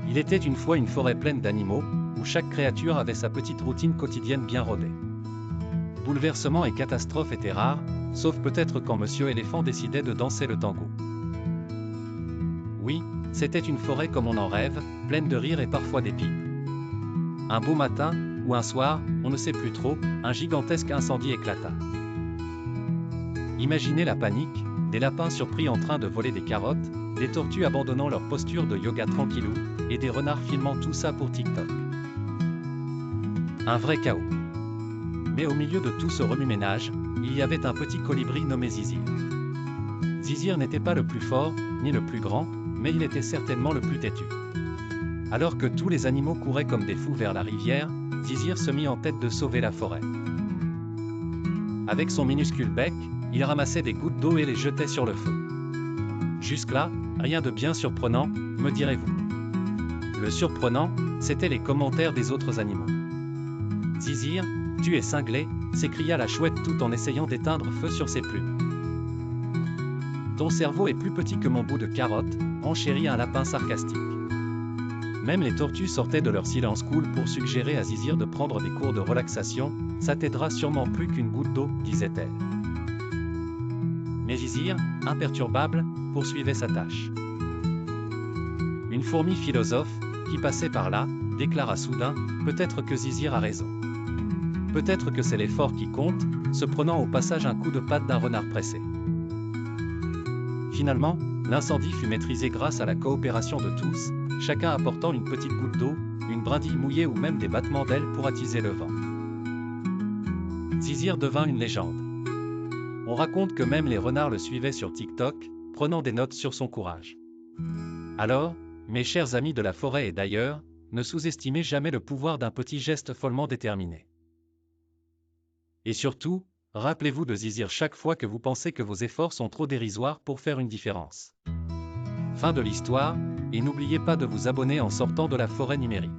Il était une fois une forêt pleine d'animaux, où chaque créature avait sa petite routine quotidienne bien rodée. Bouleversements et catastrophes étaient rares, sauf peut-être quand Monsieur Éléphant décidait de danser le tango. Oui, c'était une forêt comme on en rêve, pleine de rires et parfois d'épines. Un beau matin, ou un soir, on ne sait plus trop, un gigantesque incendie éclata. Imaginez la panique, des lapins surpris en train de voler des carottes, des tortues abandonnant leur posture de yoga tranquillou, et des renards filmant tout ça pour TikTok. Un vrai chaos. Mais au milieu de tout ce remue-ménage, il y avait un petit colibri nommé Zizir. Zizir n'était pas le plus fort, ni le plus grand, mais il était certainement le plus têtu. Alors que tous les animaux couraient comme des fous vers la rivière, Zizir se mit en tête de sauver la forêt. Avec son minuscule bec, il ramassait des gouttes d'eau et les jetait sur le feu. Jusque-là, rien de bien surprenant, me direz-vous. Le surprenant, c'étaient les commentaires des autres animaux. Zizir, tu es cinglé, s'écria la chouette tout en essayant d'éteindre feu sur ses plumes. Ton cerveau est plus petit que mon bout de carotte, enchérit un lapin sarcastique. Même les tortues sortaient de leur silence cool pour suggérer à Zizir de prendre des cours de relaxation, ça t'aidera sûrement plus qu'une goutte d'eau, disait-elle. Mais Zizir, imperturbable, poursuivait sa tâche. Une fourmi philosophe, qui passait par là, déclara soudain, peut-être que Zizir a raison. Peut-être que c'est l'effort qui compte, se prenant au passage un coup de patte d'un renard pressé. Finalement, l'incendie fut maîtrisé grâce à la coopération de tous, chacun apportant une petite goutte d'eau, une brindille mouillée ou même des battements d'ailes pour attiser le vent. Zizir devint une légende. On raconte que même les renards le suivaient sur TikTok, prenant des notes sur son courage. Alors, mes chers amis de la forêt et d'ailleurs, ne sous-estimez jamais le pouvoir d'un petit geste follement déterminé. Et surtout, rappelez-vous de Zizir chaque fois que vous pensez que vos efforts sont trop dérisoires pour faire une différence. Fin de l'histoire, et n'oubliez pas de vous abonner en sortant de la forêt numérique.